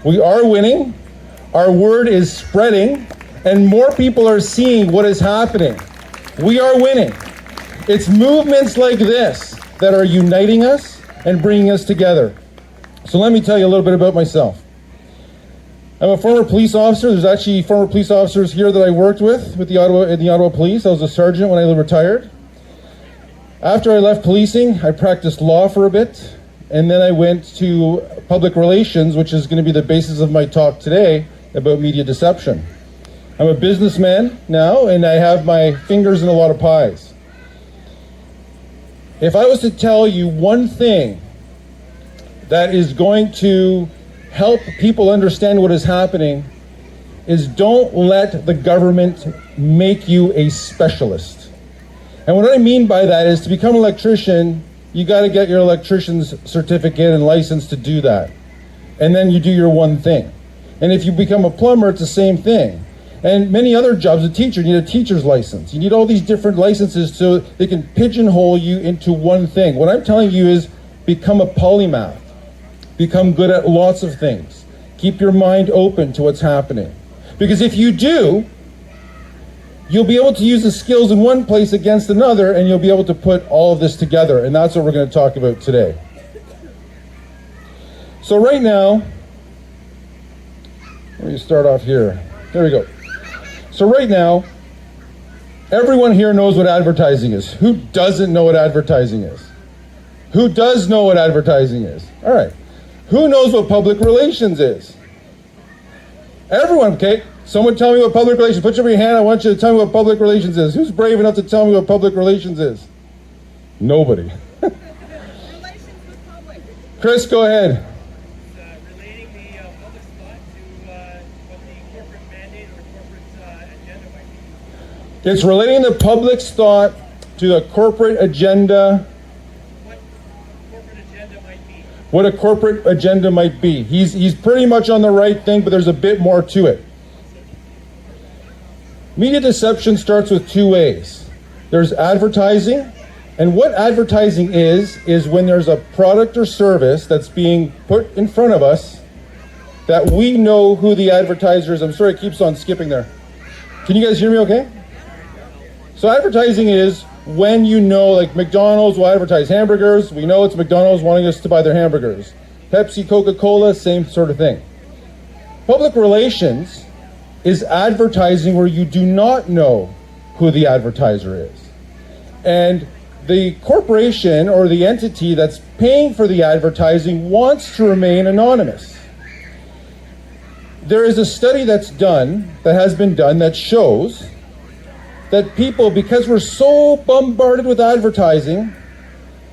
We are winning, our word is spreading, and more people are seeing what is happening. We are winning. It's movements like this that are uniting us and bringing us together. So let me tell you a little bit about myself. I'm a former police officer. There's actually former police officers here that I worked with the Ottawa Police. I was a sergeant when I retired. After I left policing, I practiced law for a bit, and then I went to public relations, which is going to be the basis of my talk today about media deception. I'm a businessman now, and I have my fingers in a lot of pies. If I was to tell you one thing that is going to help people understand what is happening, is don't let the government make you a specialist. And what I mean by that is, to become an electrician, you got to get your electrician's certificate and license to do that. And then you do your one thing. And if you become a plumber, it's the same thing. And many other jobs, a teacher, you need a teacher's license. You need all these different licenses so they can pigeonhole you into one thing. What I'm telling you is, become a polymath. Become good at lots of things. Keep your mind open to what's happening. Because if you do, you'll be able to use the skills in one place against another, and you'll be able to put all of this together. And that's what we're going to talk about today. So right now, let me start off here. There we go. So right now, everyone here knows what advertising is. Who doesn't know what advertising is? Who does know what advertising is? All right. Who knows what public relations is? Everyone, okay? Someone tell me what public relations, put up your hand, I want you to tell me what public relations is. Who's brave enough to tell me what public relations is? Nobody. Relations with public. Chris, go ahead. Relating the public thought to what the corporate mandate or corporate agenda might be. It's relating the public's thought to the corporate agenda. What a corporate agenda might be. He's pretty much on the right thing, but there's a bit more to it. Media deception starts with two ways. There's advertising, and what advertising is when there's a product or service that's being put in front of us that we know who the advertiser is. I'm sorry, it keeps on skipping there. Can you guys hear me okay? So advertising is when you know, like McDonald's will advertise hamburgers. We know it's McDonald's wanting us to buy their hamburgers. Pepsi, Coca-Cola, same sort of thing. Public relations is advertising where you do not know who the advertiser is. And the corporation or the entity that's paying for the advertising wants to remain anonymous. There is a study that has been done that shows that people, because we're so bombarded with advertising,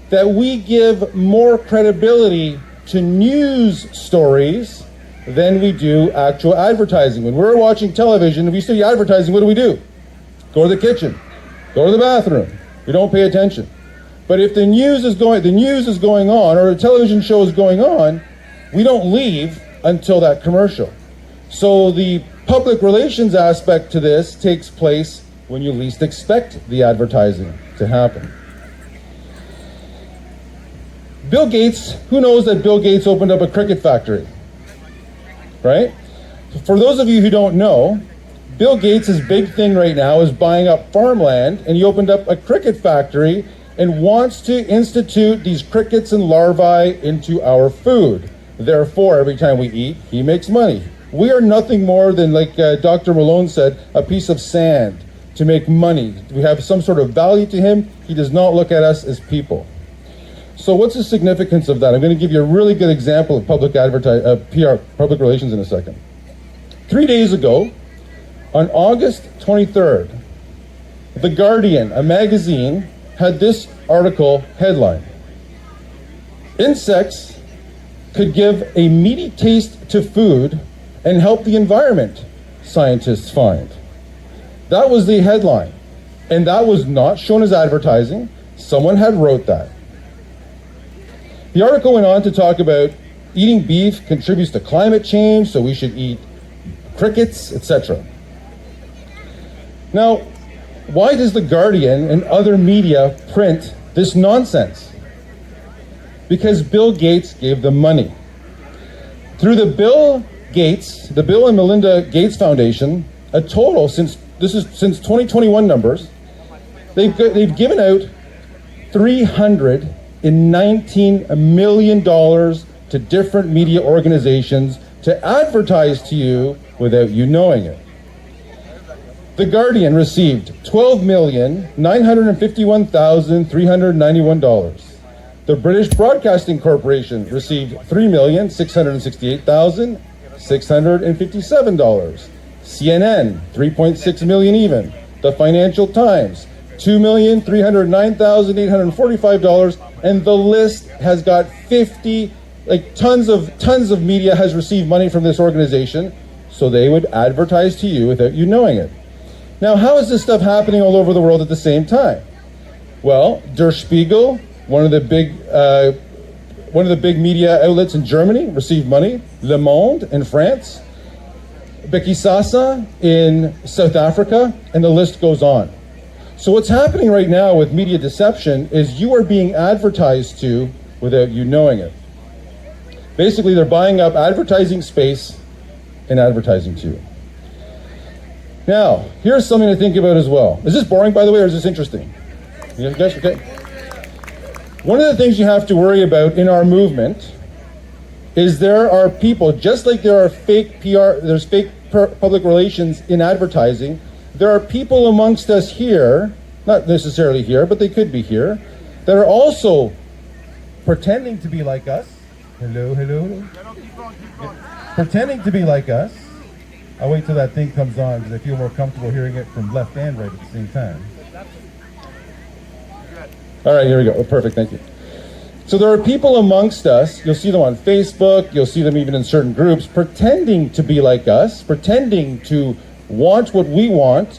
that we give more credibility to news stories than we do actual advertising. When we're watching television, if we see advertising, what do? Go to the kitchen, go to the bathroom. We don't pay attention. But if the news is going on, or a television show is going on, we don't leave until that commercial. So the public relations aspect to this takes place when you least expect the advertising to happen. Bill Gates, who knows that Bill Gates opened up a cricket factory? Right? For those of you who don't know, Bill Gates' big thing right now is buying up farmland, and he opened up a cricket factory and wants to institute these crickets and larvae into our food. Therefore, every time we eat, he makes money. We are nothing more than, like Dr. Malone said, a piece of sand to make money. We have some sort of value to him. He does not look at us as people. So what's the significance of that? I'm going to give you a really good example of public relations in a second. 3 days ago, on August 23rd, The Guardian, a magazine, had this article headline: "Insects could give a meaty taste to food and help the environment, scientists find." That was the headline. And that was not shown as advertising. Someone had wrote that. The article went on to talk about eating beef contributes to climate change, so we should eat crickets, etc. Now, why does The Guardian and other media print this nonsense? Because Bill Gates gave them money. Through the Bill Gates, the Bill and Melinda Gates Foundation, a total since 2021 numbers, they've given out $319 million to different media organizations to advertise to you without you knowing it. The Guardian received $12,951,391. The British Broadcasting Corporation received $3,668,657. CNN, $3.6 million even. The Financial Times, $2,309,845, and the list has got 50, tons of media has received money from this organization, so they would advertise to you without you knowing it. Now, how is this stuff happening all over the world at the same time? Well, Der Spiegel, one of the big media outlets in Germany, received money. Le Monde in France, Becky Sasa in South Africa, and the list goes on. So what's happening right now with media deception is you are being advertised to without you knowing it. Basically, they're buying up advertising space and advertising to you. Now, here's something to think about as well. Is this boring, by the way, or is this interesting? You guys okay? One of the things you have to worry about in our movement is there are people, just like there are fake PR, there's fake public relations in advertising, there are people amongst us here, not necessarily here, but they could be here, that are also pretending to be like us. Hello. Pretending to be like us. I'll wait till that thing comes on because I feel more comfortable hearing it from left and right at the same time. All right, here we go. Oh, perfect, thank you. So there are people amongst us, you'll see them on Facebook, you'll see them even in certain groups, pretending to be like us, pretending to want what we want,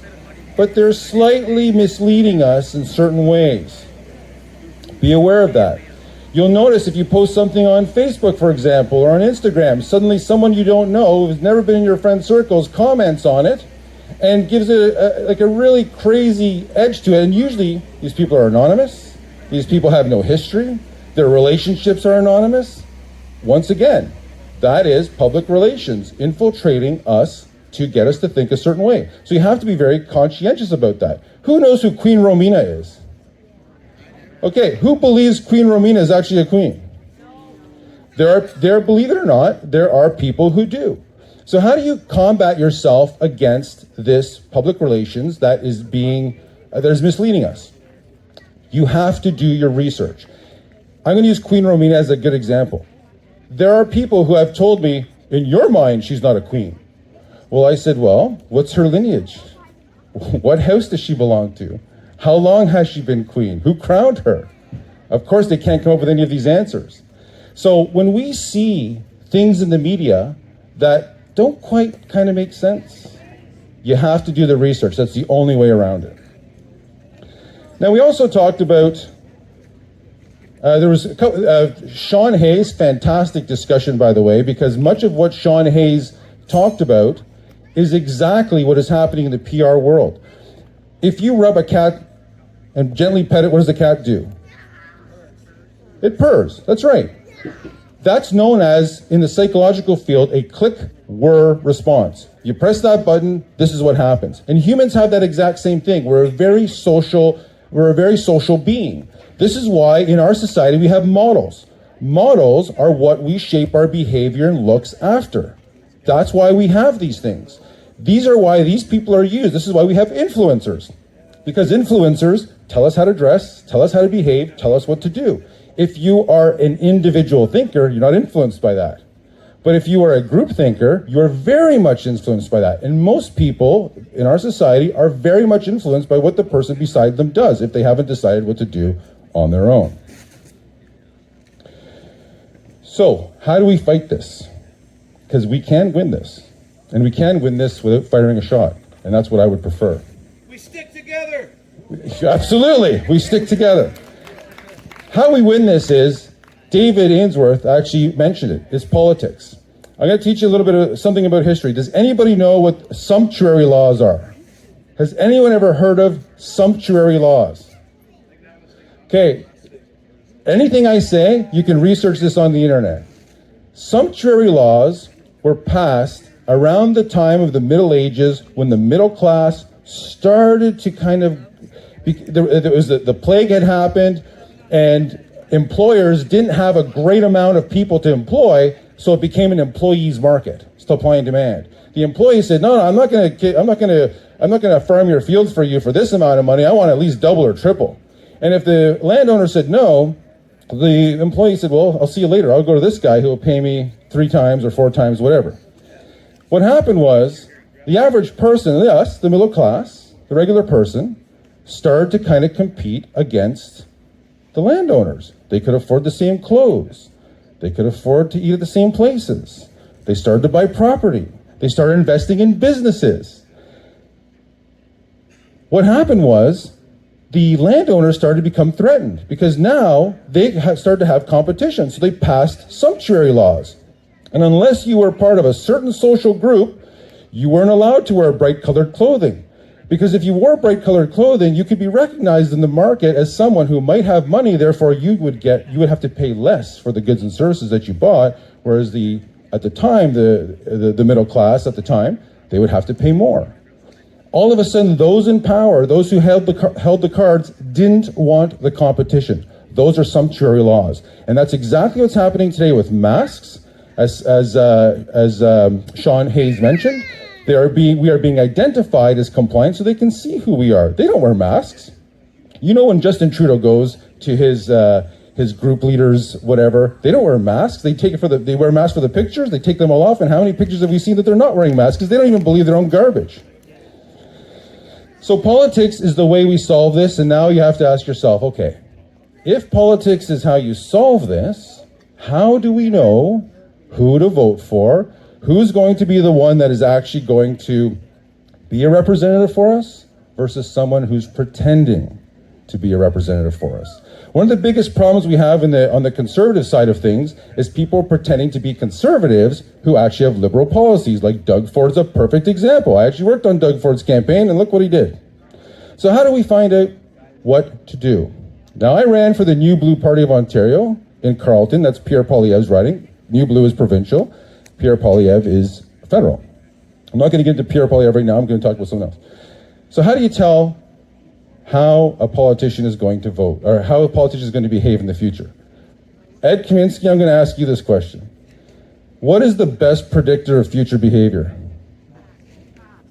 but they're slightly misleading us in certain ways. Be aware of that. You'll notice if you post something on Facebook, for example, or on Instagram, suddenly someone you don't know, who's never been in your friend circles, comments on it and gives it a really crazy edge to it. And usually these people are anonymous. These people have no history. Their relationships are anonymous. Once again, that is public relations infiltrating us to get us to think a certain way. So you have to be very conscientious about that. Who knows who Queen Romina is? Okay, who believes Queen Romina is actually a queen? Believe it or not, there are people who do. So how do you combat yourself against this public relations that is misleading us? You have to do your research. I'm going to use Queen Romina as a good example. There are people who have told me, in your mind, she's not a queen. Well, I said, well, what's her lineage? What house does she belong to? How long has she been queen? Who crowned her? Of course, they can't come up with any of these answers. So when we see things in the media that don't quite kind of make sense, you have to do the research. That's the only way around it. Now, we also talked about, there was Sean Hayes, fantastic discussion, by the way, because much of what Sean Hayes talked about is exactly what is happening in the PR world. If you rub a cat and gently pet it, what does the cat do? It purrs. That's right. That's known as, in the psychological field, a click-whir response. You press that button, this is what happens. And humans have that exact same thing. We're a very social being. This is why in our society we have models. Models are what we shape our behavior and looks after. That's why we have these things. These are why these people are used. This is why we have influencers. Because influencers tell us how to dress, tell us how to behave, tell us what to do. If you are an individual thinker, you're not influenced by that. But if you are a group thinker, you are very much influenced by that. And most people in our society are very much influenced by what the person beside them does if they haven't decided what to do on their own. So, how do we fight this? Because we can win this. And we can win this without firing a shot. And that's what I would prefer. We stick together. Absolutely. We stick together. How we win this is, David Ainsworth actually mentioned it. It's politics. I'm going to teach you a little bit of something about history. Does anybody know what sumptuary laws are? Has anyone ever heard of sumptuary laws? Okay. Anything I say, you can research this on the internet. Sumptuary laws were passed around the time of the Middle Ages, when the middle class started to kind of, the plague had happened, and employers didn't have a great amount of people to employ, so it became an employees market, supply and demand. The employee said, no, I'm not going to farm your fields for you for this amount of money. I want at least double or triple. And if the landowner said no, the employee said, well, I'll see you later. I'll go to this guy who will pay me 3 times or 4 times, whatever. What happened was the average person, us, the middle class, the regular person, started to kind of compete against the landowners. They could afford the same clothes. They could afford to eat at the same places. They started to buy property. They started investing in businesses. What happened was the landowners started to become threatened because now they started to have competition. So they passed sumptuary laws. And unless you were part of a certain social group, you weren't allowed to wear bright colored clothing. Because if you wore bright colored clothing, you could be recognized in the market as someone who might have money, therefore you would have to pay less for the goods and services that you bought, whereas at the time, the middle class at the time, they would have to pay more. All of a sudden, those in power, those who held the cards, didn't want the competition. Those are sumptuary laws. And that's exactly what's happening today with masks. As Sean Hayes mentioned, we are being identified as compliant so they can see who we are. They don't wear masks. You know, when Justin Trudeau goes to his group leaders, whatever, they don't wear masks. They wear masks for the pictures. They take them all off. And how many pictures have we seen that they're not wearing masks because they don't even believe their own garbage? So politics is the way we solve this. And now you have to ask yourself, okay, if politics is how you solve this, how do we know who to vote for? Who's going to be the one that is actually going to be a representative for us versus someone who's pretending to be a representative for us? One of the biggest problems we have on the conservative side of things is people pretending to be conservatives who actually have liberal policies, like Doug Ford's a perfect example. I actually worked on Doug Ford's campaign, and look what he did. So how do we find out what to do? Now, I ran for the New Blue Party of Ontario in Carleton. That's Pierre Poilievre's riding. New Blue is provincial. Pierre Poilievre is federal. I'm not going to get into Pierre Poilievre right now. I'm going to talk about someone else. So how do you tell how a politician is going to vote, or how a politician is going to behave in the future? Ed Kaminsky, I'm going to ask you this question. What is the best predictor of future behavior?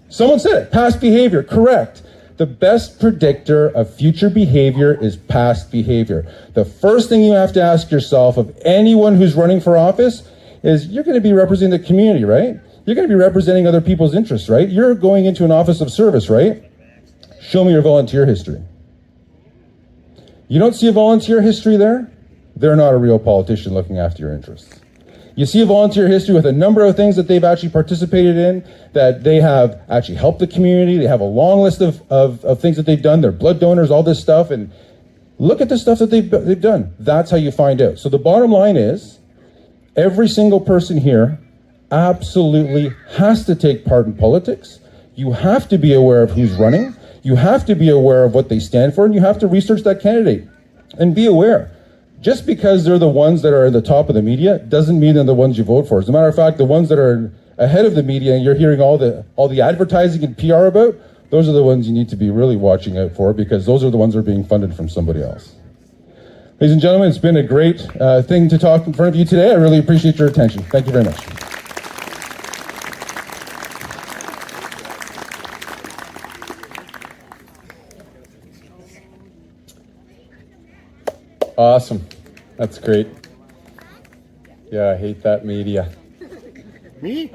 Someone said it, past behavior, correct. The best predictor of future behavior is past behavior. The first thing you have to ask yourself of anyone who's running for office is, you're going to be representing the community, right? You're going to be representing other people's interests, right? You're going into an office of service, right? Show me your volunteer history. You don't see a volunteer history there? They're not a real politician looking after your interests. You see a volunteer history with a number of things that they've actually participated in, that they have actually helped the community. They have a long list of things that they've done. They're blood donors, all this stuff. And look at the stuff that they've done. That's how you find out. So the bottom line is, every single person here absolutely has to take part in politics. You have to be aware of who's running. You have to be aware of what they stand for, and you have to research that candidate. And be aware. Just because they're the ones that are at the top of the media doesn't mean they're the ones you vote for. As a matter of fact, the ones that are ahead of the media and you're hearing all the advertising and PR about, those are the ones you need to be really watching out for, because those are the ones that are being funded from somebody else. Ladies and gentlemen, it's been a great thing to talk in front of you today. I really appreciate your attention. Thank you very much. Awesome. That's great. Yeah, I hate that media. Me?